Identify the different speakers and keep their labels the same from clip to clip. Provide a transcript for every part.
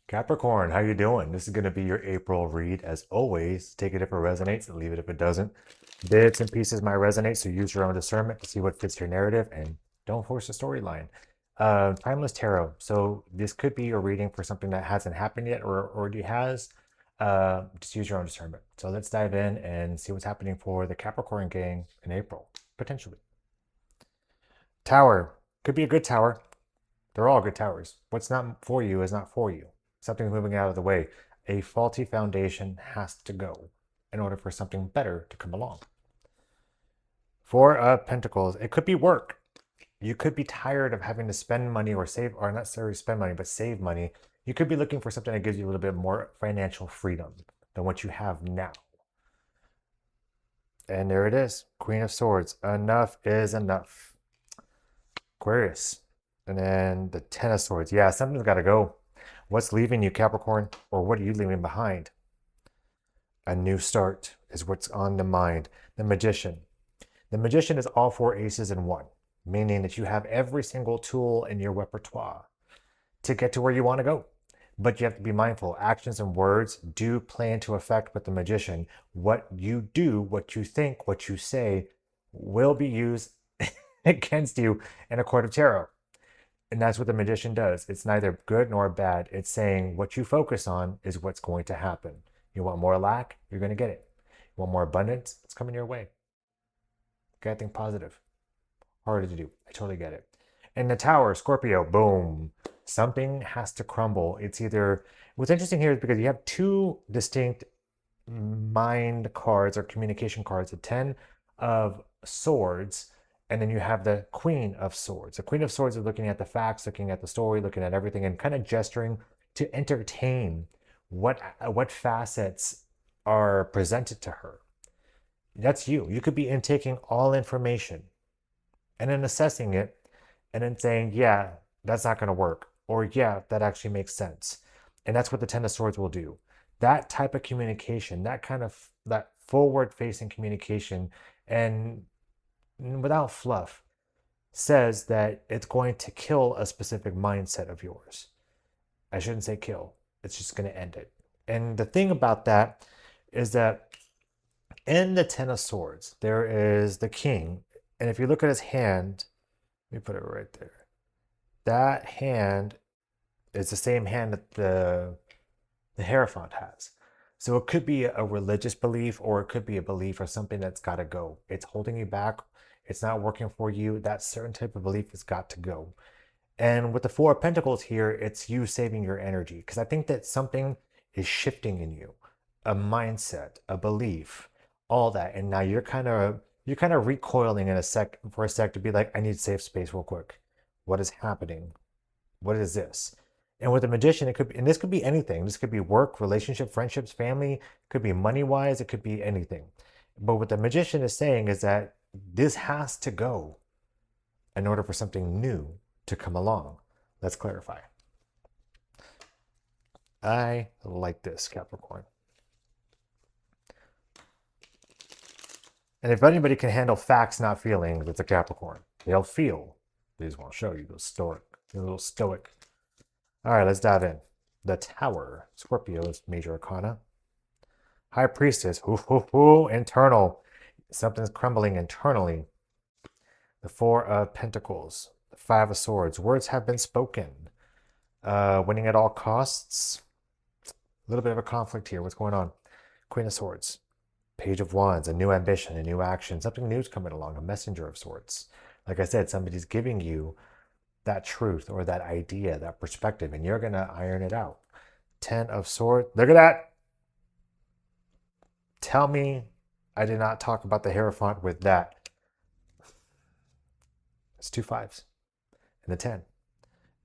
Speaker 1: Capricorn, how you doing? This is going to be your April read. As always, take it if it resonates and leave it if it doesn't. Bits and pieces might resonate, so use your own discernment to see what fits your narrative and don't force the storyline. Timeless Tarot. So this could be a reading for something that hasn't happened yet or already has. Just use your own discernment. So let's dive in and see what's happening for the Capricorn gang in April, potentially. Tower. Could be a good tower. They're all good towers. What's not for you is not for you. Something's moving out of the way. A faulty foundation has to go in order for something better to come along. Four of Pentacles. It could be work. You could be tired of having to spend money or save, or not necessarily spend money, but save money. You could be looking for something that gives you a little bit more financial freedom than what you have now. And there it is. Queen of Swords. Enough is enough. Aquarius. And then the Ten of Swords. Yeah, something's got to go. What's leaving you, Capricorn? Or what are you leaving behind? A new start is what's on the mind. The Magician. The Magician is all four aces in one, meaning that you have every single tool in your repertoire to get to where you want to go. But you have to be mindful. Actions and words do play into effect with the Magician. What you do, what you think, what you say will be used against you in a court of tarot. And that's what the Magician does. It's neither good nor bad. It's saying what you focus on is what's going to happen. You want more lack, you're going to get it. You want more abundance, it's coming your way. Okay, think positive. Harder to do. I totally get it. And the Tower, Scorpio, boom. Something has to crumble. It's either, what's interesting here is because you have two distinct mind cards or communication cards, the 10 of Swords, and then you have the Queen of Swords. The Queen of Swords is looking at the facts, looking at the story, looking at everything, and kind of gesturing to entertain what facets are presented to her. That's you. You could be intaking all information and then assessing it and then saying, yeah, that's not going to work. Or yeah, that actually makes sense. And that's what the Ten of Swords will do. That type of communication, that forward facing communication and without fluff, says that it's going to kill a specific mindset of yours. I shouldn't say kill, it's just going to end it. And the thing about that is that in the Ten of Swords, there is the King. And if you look at his hand, let me put it right there. That hand is the same hand that the Hierophant has. So it could be a religious belief or it could be a belief or something that's got to go. It's holding you back. It's not working for you. That certain type of belief has got to go. And with the Four of Pentacles here, it's you saving your energy. Because I think that something is shifting in you. A mindset, a belief, all that. And now you're kind of recoiling for a sec to be like, I need safe space real quick. What is happening? What is this? And with the Magician, it could be, and this could be anything. This could be work, relationship, friendships, family. It could be money-wise. It could be anything. But what the Magician is saying is that this has to go in order for something new to come along. Let's clarify. I like this, Capricorn. And if anybody can handle facts, not feelings, it's a Capricorn. They'll feel. They just want to show you those stoic, a little stoic. All right, let's dive in. The Tower, Scorpio's major arcana. High Priestess, internal. Something's crumbling internally. The Four of Pentacles, the Five of Swords. Words have been spoken. Winning at all costs. A little bit of a conflict here. What's going on? Queen of Swords. Page of Wands, a new ambition, a new action. Something new's coming along, a messenger of sorts. Like I said, somebody's giving you that truth or that idea, that perspective, and you're going to iron it out. 10 of Swords. Look at that. Tell me I did not talk about the Hierophant with that. It's 2 5s and the 10.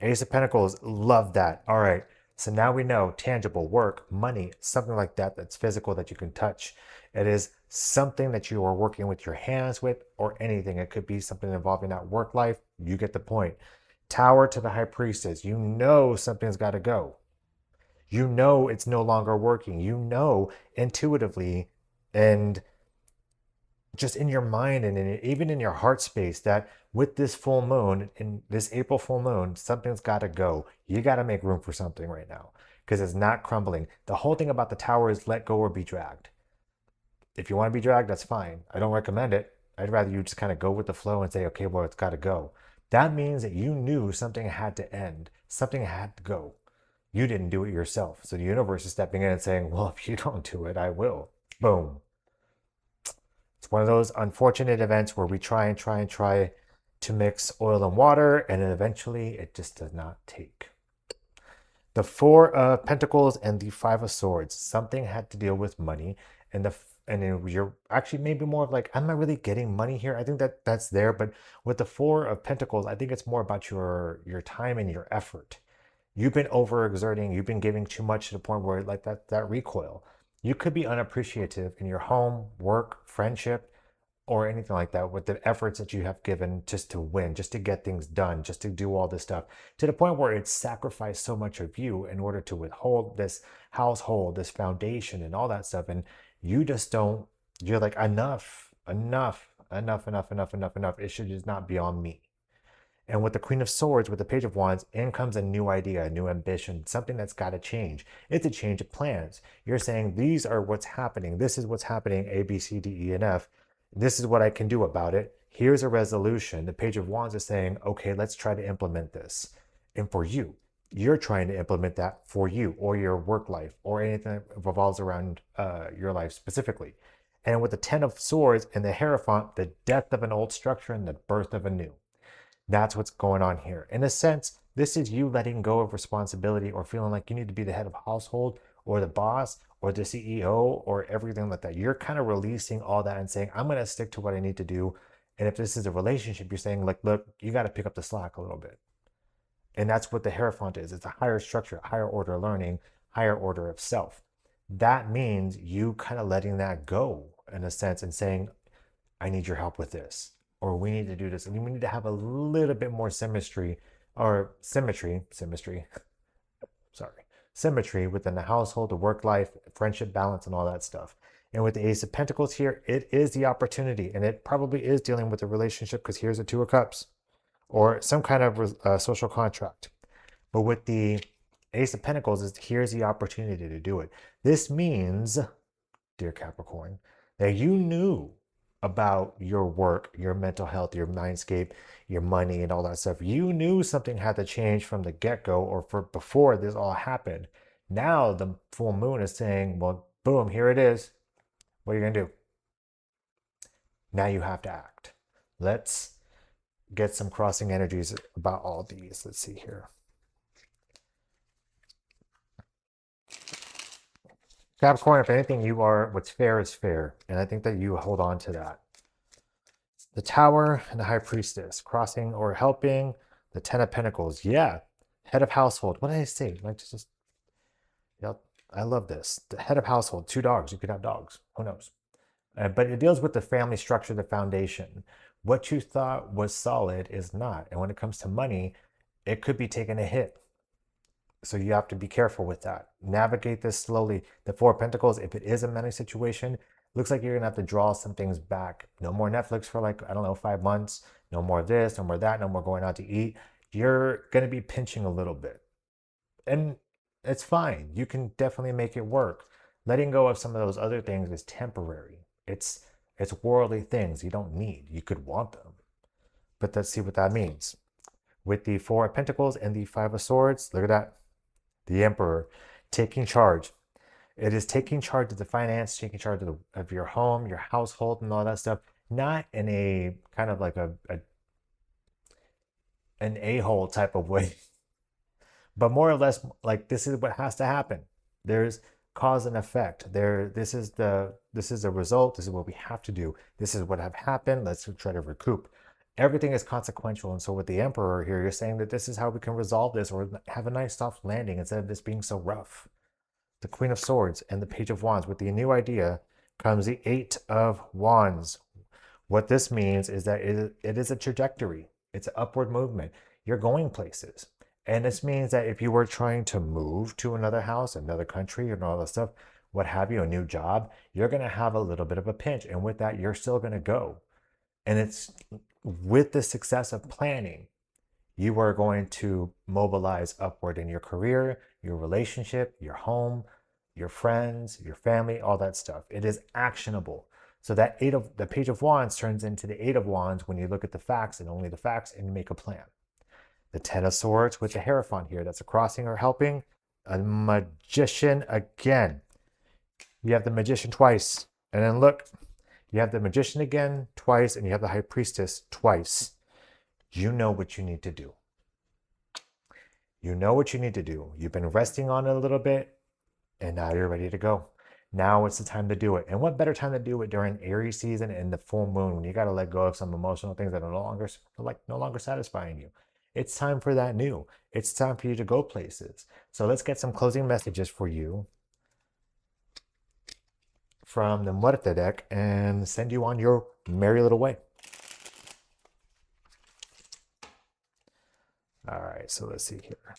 Speaker 1: Ace of Pentacles, love that. All right, so now we know tangible work, money, something like that that's physical that you can touch. It is something that you are working with your hands with or anything. It could be something involving that work life. You get the point. Tower to the High Priestess. You know something's got to go. You know it's no longer working. You know intuitively and just in your mind and even in your heart space that with this full moon, in this April full moon, something's got to go. You got to make room for something right now because it's not crumbling. The whole thing about the tower is let go or be dragged. If you want to be dragged, that's fine. I don't recommend it. I'd rather you just kind of go with the flow and say, okay, well, it's got to go. That means that you knew something had to end, something had to go. You didn't do it yourself. So the universe is stepping in and saying, well, if you don't do it, I will. Boom. It's one of those unfortunate events where we try and try and try to mix oil and water, and then eventually it just does not take. The Four of Pentacles and the Five of Swords. Something had to deal with money, and you're actually maybe more of like, I'm not really getting money here. I think that that's there, but with the Four of Pentacles, I think it's more about your time and your effort. You've been overexerting. You've been giving too much to the point where like that recoil. You could be unappreciative in your home, work, friendship, or anything like that with the efforts that you have given just to win, just to get things done, just to do all this stuff, to the point where it's sacrificed so much of you in order to withhold this household, this foundation, and all that stuff. And you just don't, you're like, enough, enough, enough, enough, enough, enough, enough. It should just not be on me. And with the Queen of Swords, with the Page of Wands, in comes a new idea, a new ambition, something that's got to change. It's a change of plans. You're saying, these are what's happening. This is what's happening, A, B, C, D, E, and F. This is what I can do about it. Here's a resolution. The Page of Wands is saying, okay, let's try to implement this. And for you, you're trying to implement that for you or your work life or anything that revolves around your life specifically. And with the Ten of Swords and the Hierophant, the death of an old structure and the birth of a new. That's what's going on here. In a sense, this is you letting go of responsibility or feeling like you need to be the head of household or the boss or the CEO or everything like that. You're kind of releasing all that and saying, I'm going to stick to what I need to do. And if this is a relationship, you're saying like, look, you got to pick up the slack a little bit. And that's what the Hierophant is. It's a higher structure, higher order of learning, higher order of self. That means you kind of letting that go in a sense and saying, I need your help with this, or we need to do this. And we need to have a little bit more symmetry within the household, the work life, friendship balance, and all that stuff. And with the Ace of Pentacles here, it is the opportunity, and it probably is dealing with a relationship because here's a Two of Cups or some kind of social contract. But with the Ace of Pentacles, here's the opportunity to do it. This means, dear Capricorn, that you knew about your work, your mental health, your mindscape, your money, and all that stuff. You knew something had to change from the get-go or for before this all happened. Now the full moon is saying, well, boom, here it is. What are you gonna do? Now you have to act. Let's get some crossing energies about all these. Let's see here. Capricorn, if anything, you are, what's fair is fair. And I think that you hold on to that. The Tower and the High Priestess, crossing or helping. The Ten of Pentacles, yeah. Head of household, what did I say? Like just, yeah, I love this. The head of household, 2 dogs. You could have dogs, who knows? But it deals with the family structure, the foundation. What you thought was solid is not. And when it comes to money, it could be taking a hit. So you have to be careful with that. Navigate this slowly. The Four of Pentacles, if it is a money situation, looks like you're gonna have to draw some things back. No more Netflix for like, I don't know, 5 months. No more this, no more that, no more going out to eat. You're gonna be pinching a little bit. And it's fine. You can definitely make it work. Letting go of some of those other things is temporary. It's worldly things you don't need. You could want them. But let's see what that means. With the Four of Pentacles and the Five of Swords, look at that. The Emperor taking charge. It is taking charge of the finance, taking charge of your home, your household, and all that stuff. Not in a kind of like an a-hole type of way, but more or less like this is what has to happen. There's cause and effect. This is the result. This is what we have to do. This is what have happened. Let's try to recoup. Everything is consequential. And so with the Emperor here, you're saying that this is how we can resolve this or have a nice soft landing instead of this being so rough. The Queen of Swords and the Page of Wands. With the new idea comes the Eight of Wands. What this means is that it is a trajectory. It's an upward movement. You're going places. And this means that if you were trying to move to another house, another country, and all that stuff, what have you, a new job, you're going to have a little bit of a pinch. And with that, you're still going to go. And it's with the success of planning, You are going to mobilize upward in your career, your relationship, your home, your friends, your family, all that stuff. It is actionable. So that the Page of Wands turns into the Eight of Wands when you look at the facts and only the facts and you make a plan. The Ten of Swords with the Hierophant here, that's a crossing or helping. A Magician again. You have the Magician twice. And then look, you have the Magician again twice, and you have the High Priestess twice. You know what you need to do. You know what you need to do. You've been resting on it a little bit, and now you're ready to go. Now it's the time to do it. And what better time to do it during Aries season and the full moon when you got to let go of some emotional things that are no longer satisfying you. It's time for that new. It's time for you to go places. So let's get some closing messages for you from the Muerte deck and send you on your merry little way. All right, so let's see here.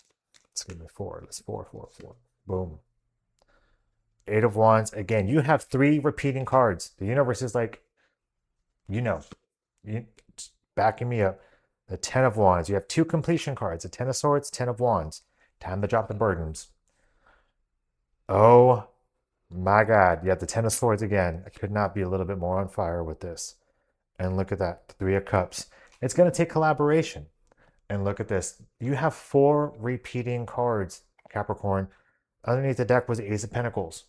Speaker 1: Let's give me 4. Let's 4, 4, 4. Boom. Eight of Wands. Again, you have 3 repeating cards. The universe is like, you backing me up. The Ten of Wands. You have 2 completion cards. The Ten of Swords, Ten of Wands. Time to drop the burdens. Oh my God. You have the Ten of Swords again. I could not be a little bit more on fire with this. And look at that. The 3 of Cups. It's going to take collaboration. And look at this. You have 4 repeating cards, Capricorn. Underneath the deck was the Ace of Pentacles.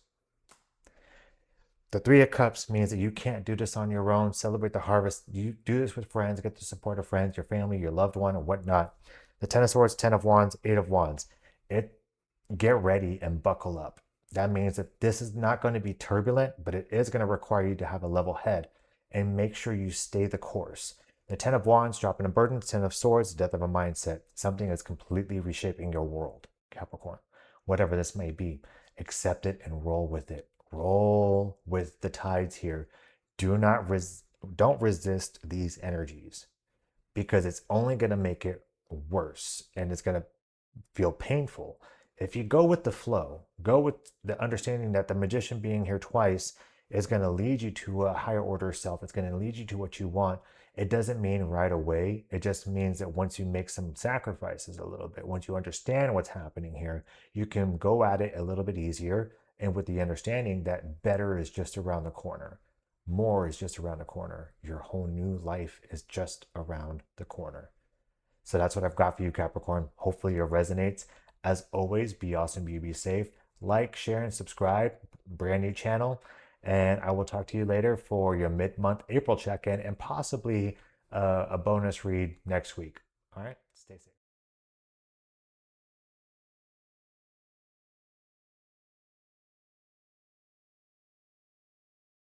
Speaker 1: The 3 of Cups means that you can't do this on your own. Celebrate the harvest. You do this with friends. Get the support of friends, your family, your loved one, and whatnot. The Ten of Swords, Ten of Wands, Eight of Wands. Get ready and buckle up. That means that this is not going to be turbulent, but it is going to require you to have a level head and make sure you stay the course. The Ten of Wands, dropping a burden. Ten of Swords, death of a mindset. Something that's completely reshaping your world, Capricorn. Whatever this may be, accept it and roll with it. Roll with the tides here. Don't resist these energies because it's only going to make it worse and it's going to feel painful. If you go with the flow, go with the understanding that the Magician being here twice is going to lead you to a higher order self. It's going to lead you to what you want. It doesn't mean right away. It just means that once you make some sacrifices a little bit, once you understand what's happening here, you can go at it a little bit easier and with the understanding that better is just around the corner. More is just around the corner. Your whole new life is just around the corner. So that's what I've got for you, Capricorn. Hopefully it resonates. As always, be awesome, be safe. Like, share, and subscribe. Brand new channel. And I will talk to you later for your mid-month April check-in and possibly a bonus read next week. All right, stay safe.